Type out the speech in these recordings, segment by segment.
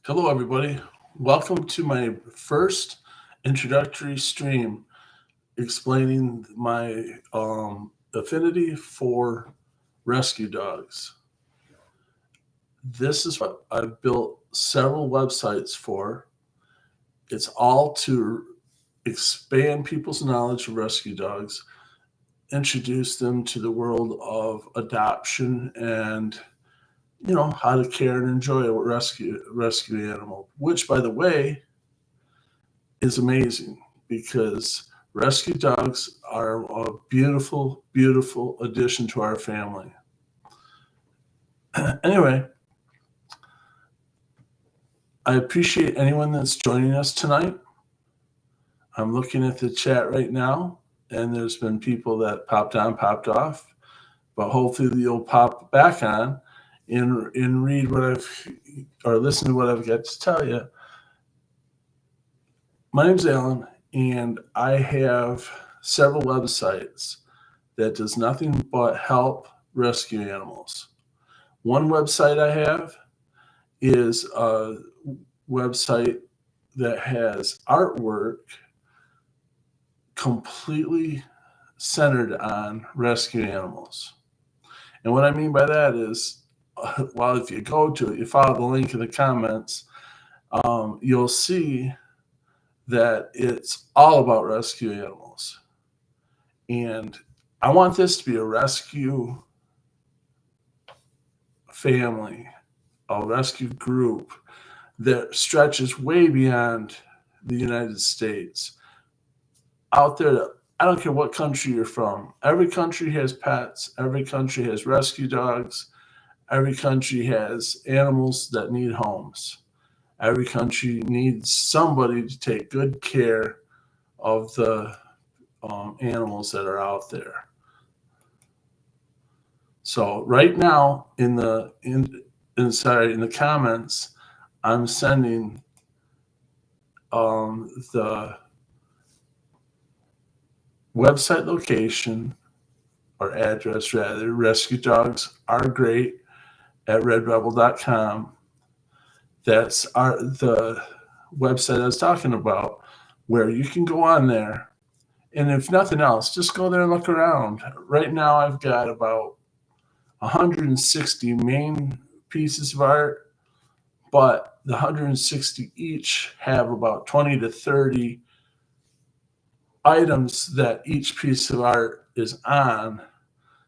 Hello, everybody. Welcome to my first introductory stream explaining my affinity for rescue dogs. This is what I've built several websites for. It's all to expand people's knowledge of rescue dogs, introduce them to the world of adoption and how to care and enjoy a rescue animal, which by the way is amazing because rescue dogs are a beautiful, beautiful addition to our family. Anyway, I appreciate anyone that's joining us tonight. I'm looking at the chat right now, and there's been people that popped on, popped off, but hopefully you'll pop back on and read or listen to what I've got to tell you. My name's Alan, and I have several websites that does nothing but help rescue animals. One website I have is a website that has artwork completely centered on rescue animals. And what I mean by that is, well, if you go to it, you follow the link in the comments, you'll see that it's all about rescue animals. And I want this to be a rescue family, a rescue group that stretches way beyond the United States. Out there, I don't care what country you're from. Every country has pets. Every country has rescue dogs. Every country has animals that need homes. Every country needs somebody to take good care of the animals that are out there. So right now in the comments, I'm sending the website location or address rather. Rescue dogs are great at redrebel.com. That's the website I was talking about, where you can go on there, and if nothing else, just go there and look around. Right now I've got about 160 main pieces of art, but the 160 each have about 20 to 30 items that each piece of art is on.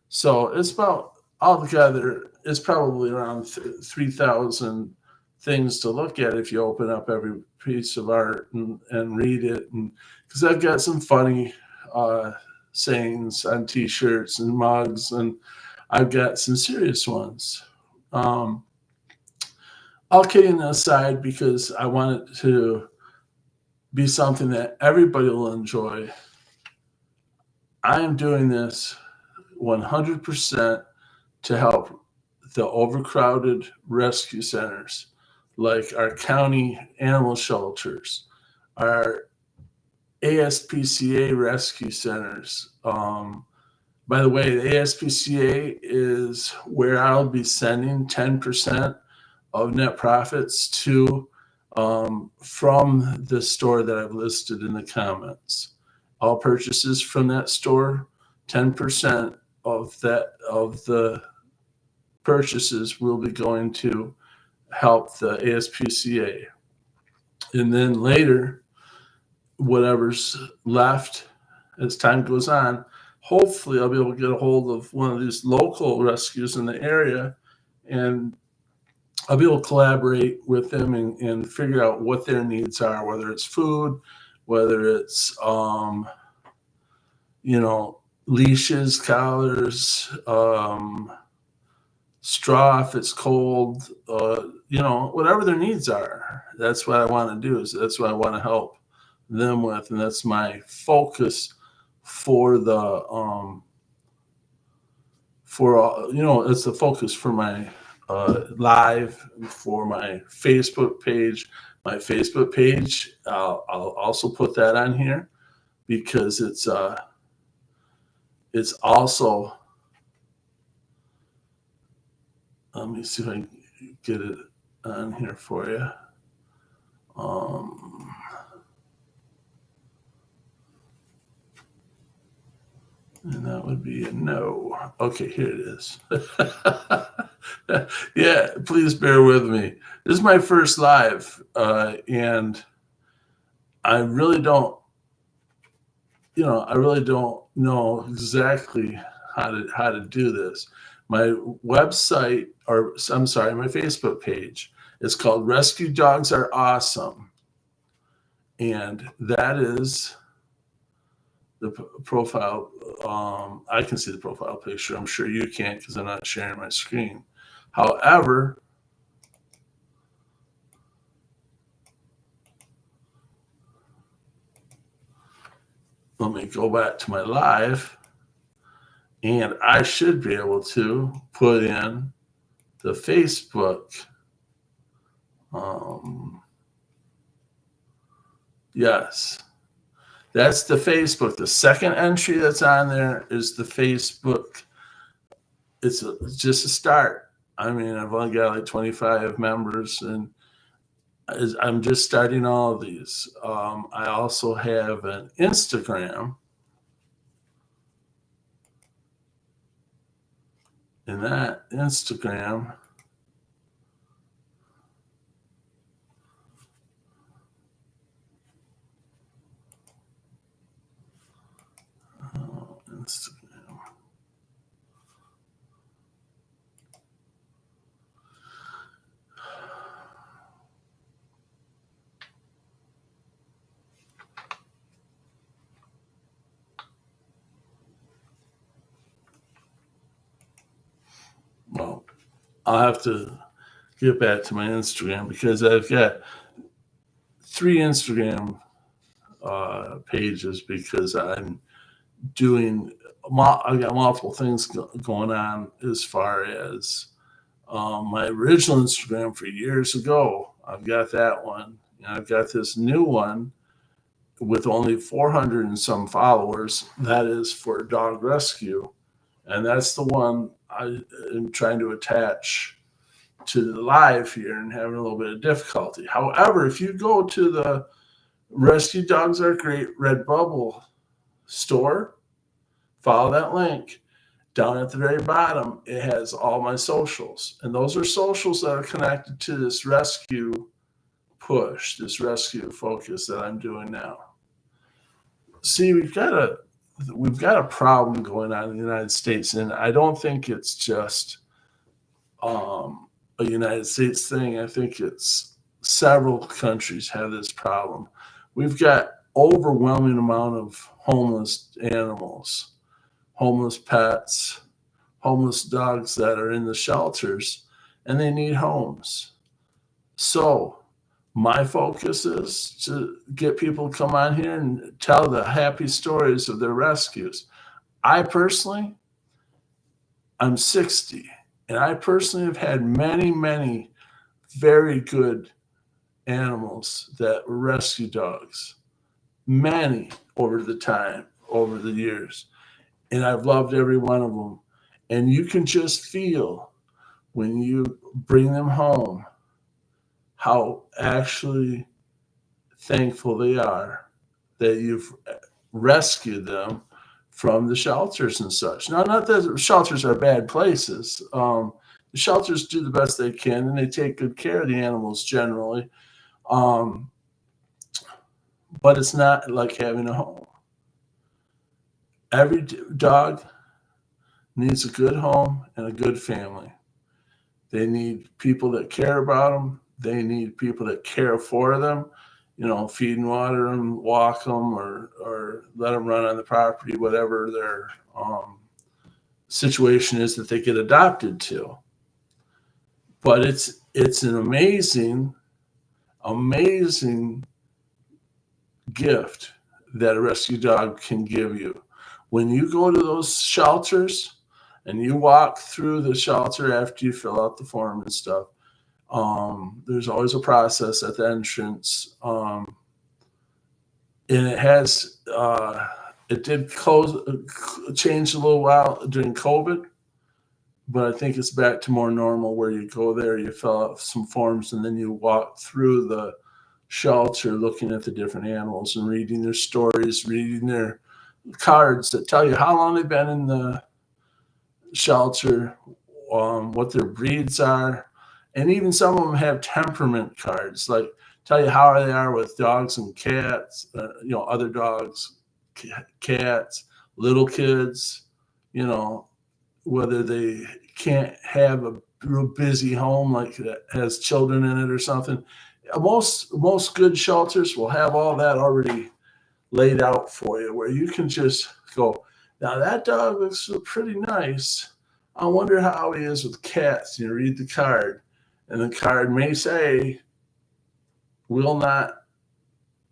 So it's about, altogether, it's probably around 3,000 things to look at if you open up every piece of art and read it. And because I've got some funny sayings on t-shirts and mugs, and I've got some serious ones. All kidding aside, because I want it to be something that everybody will enjoy, I am doing this 100% to help the overcrowded rescue centers, like our county animal shelters, our ASPCA rescue centers. By the way, the ASPCA is where I'll be sending 10% of net profits to from the store that I've listed in the comments. All purchases from that store, 10% of the purchases will be going to help the ASPCA. And then later, whatever's left as time goes on, hopefully I'll be able to get a hold of one of these local rescues in the area, and I'll be able to collaborate with them and figure out what their needs are, whether it's food, whether it's, leashes, collars, straw if it's cold, whatever their needs are. That's what I want to do. That's what I want to help them with, and that's my focus for the it's the focus for my live, for my Facebook page. My Facebook page, I'll also put that on here because it's also, let me see if I can get it on here for you. And that would be a no. Okay, here it is. Yeah, please bear with me. This is my first live, and I really don't, I really don't know exactly how to do this. My website, or I'm sorry, my Facebook page is called Rescue Dogs Are Awesome, and that is the profile. I can see the profile picture. I'm sure you can't because I'm not sharing my screen. However, let me go back to my live, and I should be able to put in the Facebook. Yes, that's the Facebook. The second entry that's on there is the Facebook. It's just a start. I mean, I've only got like 25 members, and I'm just starting all of these. I also have an Instagram, and that Instagram, Instagram. Well, I'll have to get back to my Instagram because I've got 3 Instagram pages because I'm doing. I got multiple things going on as far as my original Instagram for years ago. I've got that one, and I've got this new one with only 400 and some followers. That is for dog rescue, and that's the one I am trying to attach to the live here and having a little bit of difficulty. However, if you go to the Rescue Dogs Are Great Redbubble store, follow that link. Down at the very bottom, it has all my socials. And those are socials that are connected to this rescue push, this rescue focus that I'm doing now. See, we've got a problem going on in the United States, and I don't think it's just a United States thing. I think it's several countries have this problem. We've got overwhelming amount of homeless animals, homeless pets, homeless dogs that are in the shelters, and they need homes. So my focus is to get people to come on here and tell the happy stories of their rescues. I personally, I'm 60, and I personally have had many, many very good animals that were rescue dogs, many over the years. And I've loved every one of them. And you can just feel when you bring them home how actually thankful they are that you've rescued them from the shelters and such. Now, not that shelters are bad places. The shelters do the best they can, and they take good care of the animals generally. Um, but it's not like having a home. Every dog needs a good home and a good family. They need people that care about them. They need people that care for them, feed and water them, walk them, or let them run on the property, whatever their situation is that they get adopted to. But it's an amazing, amazing gift that a rescue dog can give you. When you go to those shelters and you walk through the shelter after you fill out the form and stuff, there's always a process at the entrance. And it did change a little while during COVID, but I think it's back to more normal where you go there, you fill out some forms, and then you walk through the shelter looking at the different animals and reading their stories, reading their cards that tell you how long they've been in the shelter, what their breeds are, and even some of them have temperament cards, like tell you how they are with dogs and cats, other dogs, cats, little kids, you know, whether they can't have a real busy home like that has children in it or something. Most good shelters will have all that already laid out for you, where you can just go, now that dog looks pretty nice. I wonder how he is with cats. You read the card, and the card may say, will not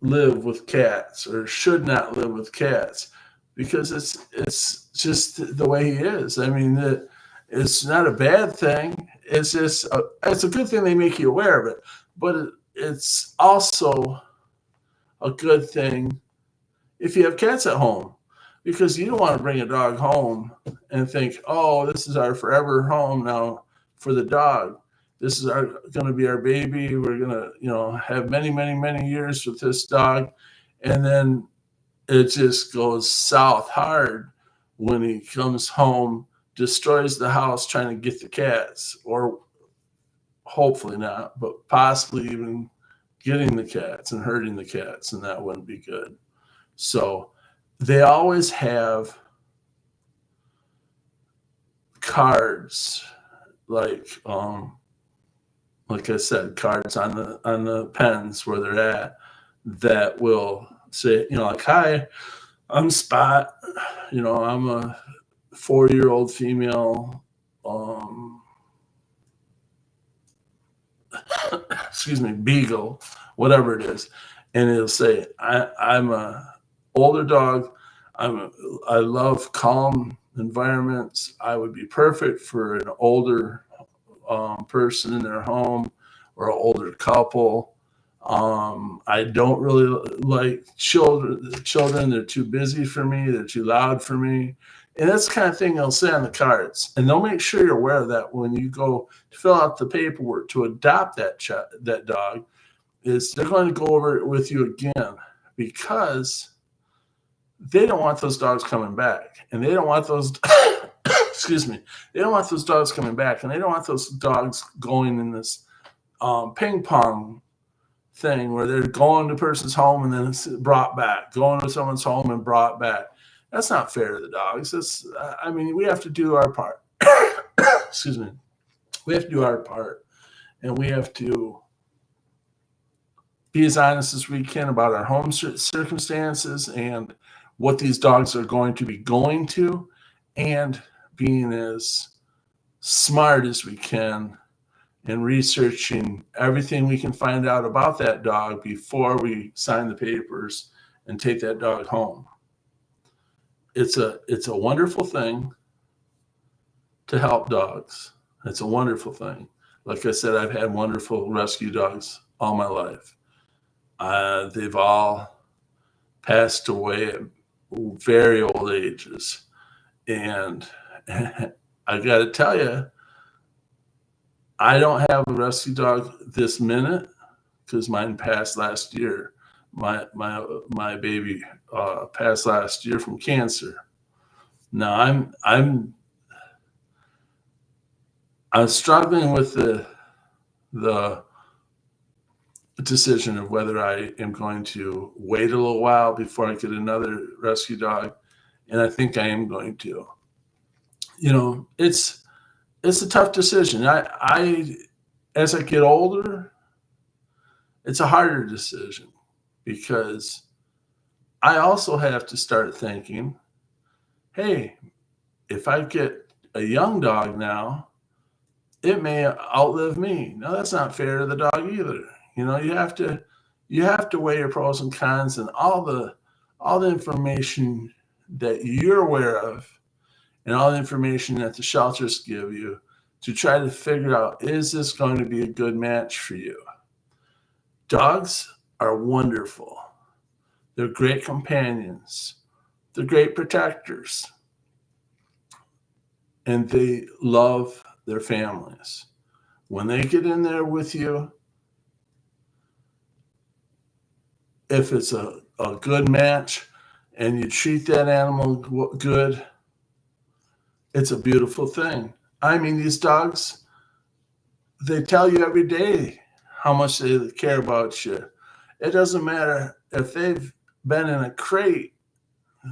live with cats or should not live with cats, because it's just the way he is. I mean, it's not a bad thing. It's it's a good thing they make you aware of it, but it's also a good thing if you have cats at home, because you don't want to bring a dog home and think, oh, this is our forever home now for the dog. This is going to be our baby. We're going to, have many, many, many years with this dog. And then it just goes south hard when he comes home, destroys the house trying to get the cats, or hopefully not, but possibly even getting the cats and hurting the cats, and that wouldn't be good. So they always have cards, like I said, cards on the pens where they're at, that will say, like, hi, I'm Spot. I'm a 4-year-old female. Excuse me, beagle, whatever it is, and it'll say, I'm a older dog. I love calm environments. I would be perfect for an older person in their home, or an older couple. I don't really like children. They're too busy for me. They're too loud for me. And that's the kind of thing they'll say on the cards. And they'll make sure you're aware of that when you go to fill out the paperwork to adopt that dog. Is they're going to go over it with you again, because they don't want those dogs coming back. And they don't want those excuse me. They don't want those dogs coming back. And they don't want those dogs going in this ping pong thing where they're going to a person's home and then it's brought back, going to someone's home and brought back. That's not fair to the dogs. We have to do our part. Excuse me. We have to do our part, and we have to be as honest as we can about our home circumstances and what these dogs are going to be going to, and being as smart as we can and researching everything we can find out about that dog before we sign the papers and take that dog home. It's a wonderful thing to help dogs. It's a wonderful thing. Like I said, I've had wonderful rescue dogs all my life. They've all passed away at very old ages. And I got to tell you, I don't have a rescue dog this minute, because mine passed last year. My baby passed last year from cancer. Now I'm struggling with the decision of whether I am going to wait a little while before I get another rescue dog, and I think I am going to. It's a tough decision. I as I get older, it's a harder decision, because I also have to start thinking, hey, if I get a young dog now, it may outlive me. No, that's not fair to the dog either. You have to weigh your pros and cons, and all the information that you're aware of, and all the information that the shelters give you, to try to figure out, is this going to be a good match for you? Dogs are wonderful. They're great companions. They're great protectors. And they love their families. When they get in there with you, if it's a good match, and you treat that animal good, it's a beautiful thing. I mean, these dogs, they tell you every day how much they care about you. It doesn't matter if they've been in a crate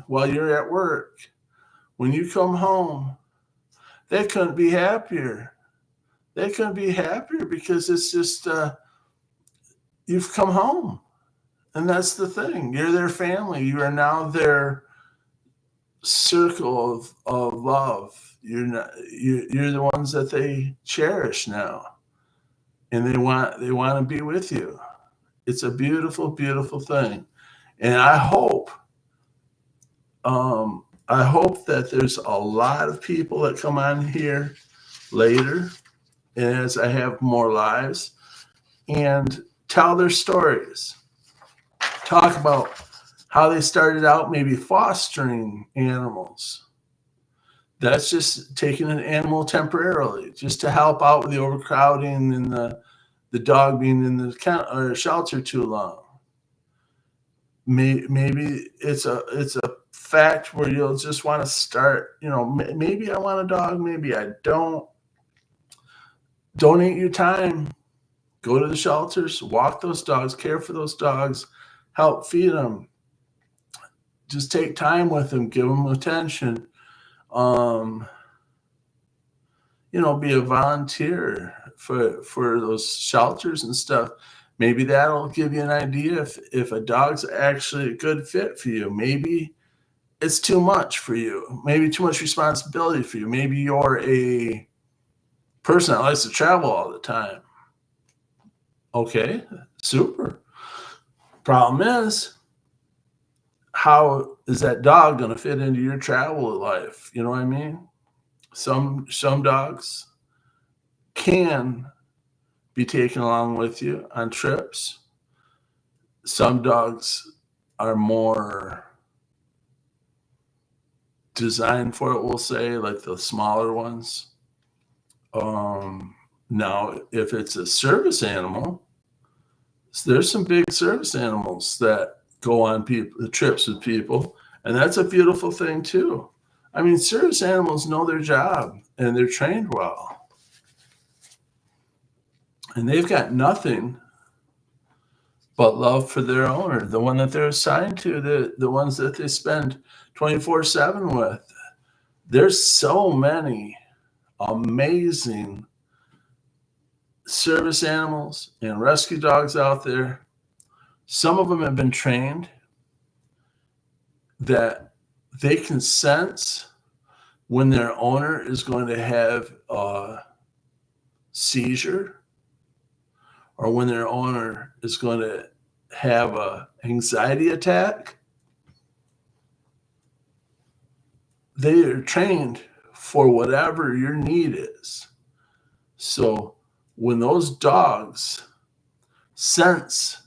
while you're at work. When you come home, they couldn't be happier. They couldn't be happier because it's just, you've come home. And that's the thing. You're their family. You are now their circle of love. You're the ones that they cherish now. And they want to be with you. It's a beautiful, beautiful thing. And I hope that there's a lot of people that come on here later, as I have more lives, and tell their stories. Talk about how they started out maybe fostering animals. That's just taking an animal temporarily, just to help out with the overcrowding and the dog being in the shelter too long. Maybe it's a fact where you'll just want to start. Maybe I want a dog, maybe I don't. Donate your time. Go to the shelters, walk those dogs, care for those dogs, help feed them. Just take time with them, give them attention. Be a volunteer for those shelters and stuff. Maybe that'll give you an idea if a dog's actually a good fit for you. Maybe it's too much for you. Maybe too much responsibility for you. Maybe you're a person that likes to travel all the time. Okay, super. Problem is, how is that dog going to fit into your travel life? You know what I mean? Some dogs can be taken along with you on trips. Some dogs are more designed for it, we'll say, like the smaller ones. Now, if it's a service animal, there's some big service animals that go on trips with people, and that's a beautiful thing too. I mean, service animals know their job and they're trained well, and they've got nothing but love for their owner, the one that they're assigned to, the ones that they spend 24/7 with. There's so many amazing service animals and rescue dogs out there. Some of them have been trained that they can sense when their owner is going to have a seizure, or when their owner is going to have an anxiety attack. They are trained for whatever your need is. So when those dogs sense,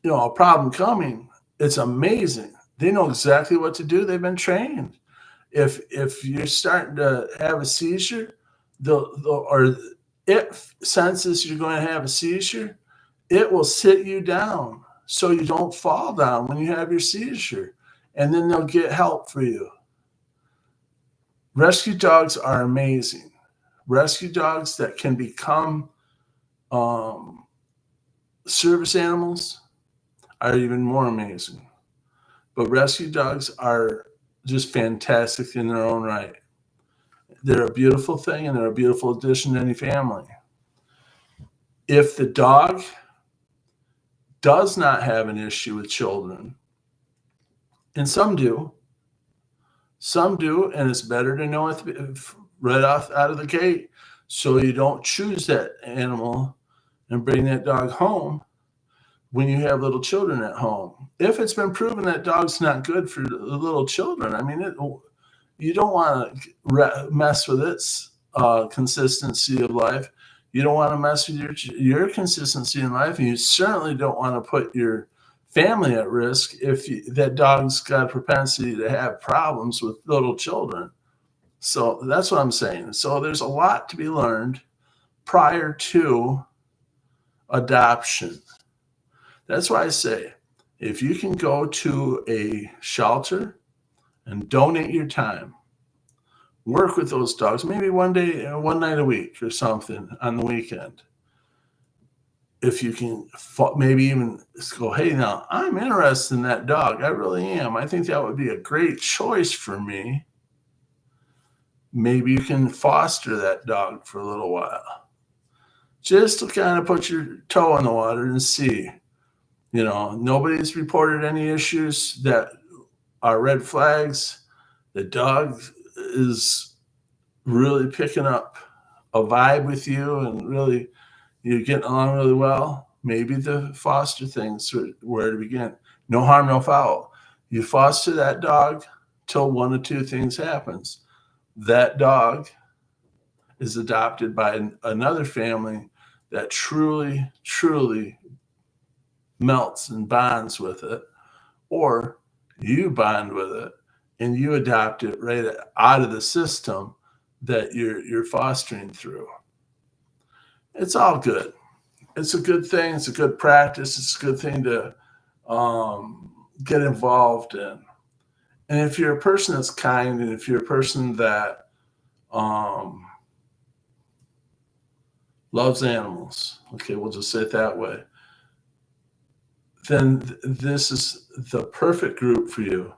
a problem coming, it's amazing. They know exactly what to do. They've been trained. If you're starting to have a seizure, or it senses you're going to have a seizure, it will sit you down so you don't fall down when you have your seizure, and then they'll get help for you. Rescue dogs are amazing. Rescue dogs that can become service animals are even more amazing. But rescue dogs are just fantastic in their own right. They're a beautiful thing, and they're a beautiful addition to any family. If the dog does not have an issue with children, and some do, and it's better to know it right off out of the gate, so you don't choose that animal and bring that dog home when you have little children at home. If it's been proven that dog's not good for the little children, I mean, you don't want to mess with its consistency of life. You don't want to mess with your consistency in life, and you certainly don't want to put your family at risk if that dog's got a propensity to have problems with little children. So that's what I'm saying. So there's a lot to be learned prior to adoption. That's why I say, If you can go to a shelter and donate your time, work with those dogs, maybe one night a week or something on the weekend. If you can maybe even go, hey, now I'm interested in that dog. I really am. I think that would be a great choice for me. Maybe you can foster that dog for a little while. Just to kind of put your toe in the water and see. Nobody's reported any issues that are red flags. The dog is really picking up a vibe with you and really you're getting along really well. Maybe the foster thing's where to begin. No harm, no foul. You foster that dog till one of two things happens. That dog is adopted by another family that truly, truly melts and bonds with it, or you bond with it and you adopt it right out of the system that you're fostering through. It's all good. It's a good thing. It's a good practice. It's a good thing to get involved in. And if you're a person that's kind, and if you're a person that loves animals, okay, we'll just say it that way, then this is the perfect group for you.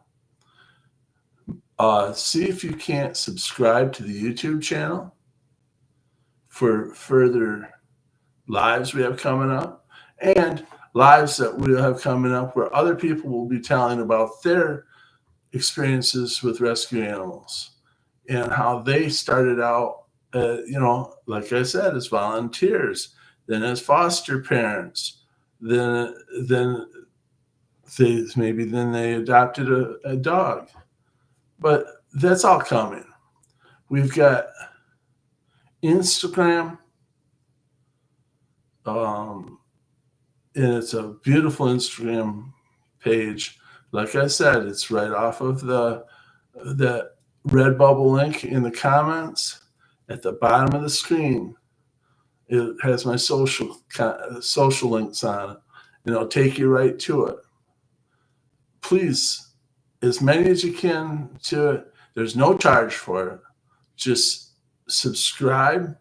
See if you can't subscribe to the YouTube channel for further lives we have coming up, and lives that we'll have coming up where other people will be telling about their experiences with rescue animals and how they started out, like I said, as volunteers, then as foster parents, then they adopted a dog. But that's all coming. We've got Instagram, and it's a beautiful Instagram page. Like I said, it's right off of the Redbubble link in the comments at the bottom of the screen. It has my social links on it, and it'll take you right to it. Please, as many as you can to it. There's no charge for it. Just subscribe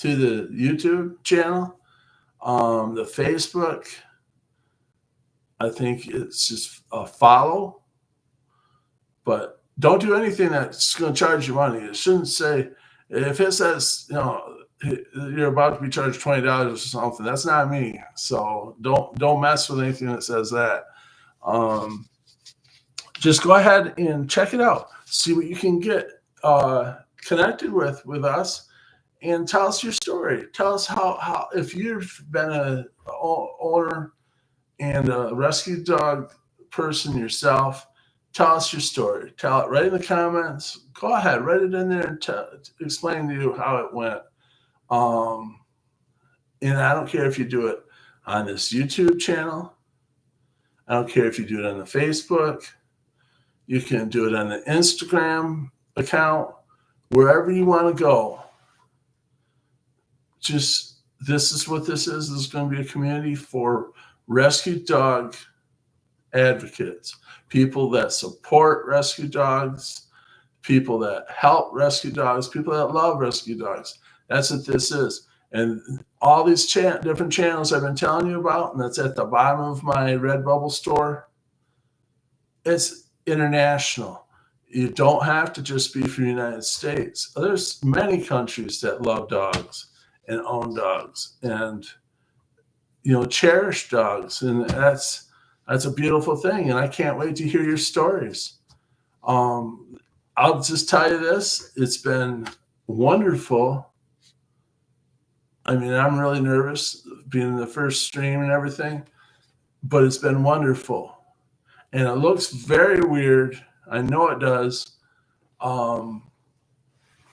to the YouTube channel, the Facebook. I think it's just a follow, but don't do anything that's going to charge you money. It shouldn't say, if it says, you're about to be charged $20 or something, that's not me. So don't mess with anything that says that. Just go ahead and check it out. See what you can get connected with us, and tell us your story. Tell us how if you've been an owner and a rescue dog person yourself, tell us your story. Tell it right in the comments. Go ahead, write it in there and explain to you how it went. And I don't care if you do it on this YouTube channel. I don't care if you do it on the Facebook. You can do it on the Instagram account, wherever you want to go. Just, this is what this is. This is going to be a community for rescue dog advocates, people that support rescue dogs, people that help rescue dogs, people that love rescue dogs. That's what this is. And all these different channels I've been telling you about, and that's at the bottom of my Redbubble store, it's international. You don't have to just be from the United States. There's many countries that love dogs and own dogs and cherish dogs, and that's a beautiful thing. And I can't wait to hear your stories. I'll just tell you this: it's been wonderful. I mean, I'm really nervous being the first stream and everything, but it's been wonderful. And it looks very weird. I know it does.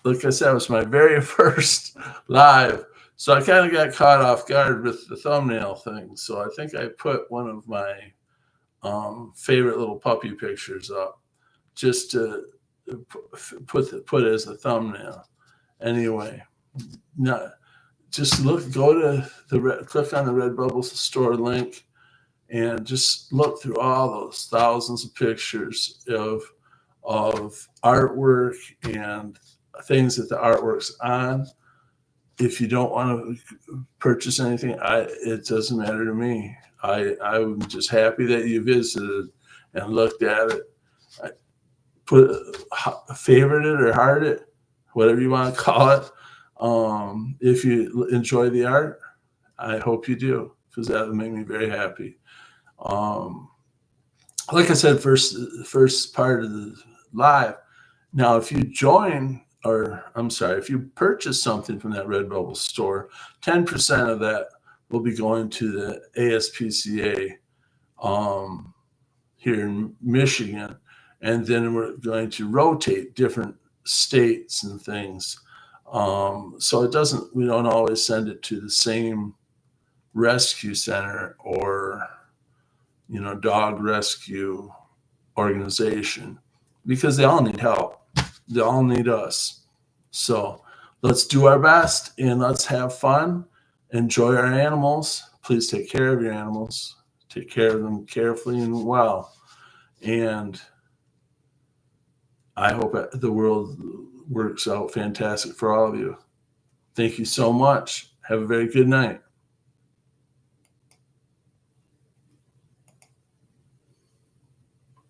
Like I said, it was my very first live. So I kind of got caught off guard with the thumbnail thing. So I think I put one of my favorite little puppy pictures up just to put it as a thumbnail. Anyway, no, just click on the Redbubble store link, and just look through all those thousands of pictures of artwork and things that the artwork's on. If you don't want to purchase anything, it doesn't matter to me. I'm just happy that you visited and looked at it. I favorite it or heart it, whatever you want to call it. If you enjoy the art, I hope you do, because that would make me very happy. Like I said, first part of the live. Now, if you join, or I'm sorry, if you purchase something from that Redbubble store, 10% of that will be going to the ASPCA here in Michigan. And then we're going to rotate different states and things. So we don't always send it to the same rescue center or, dog rescue organization, because they all need help. They all need us. So let's do our best and let's have fun. Enjoy our animals. Please take care of your animals. Take care of them carefully and well. And I hope the world works out fantastic for all of you. Thank you so much. Have a very good night.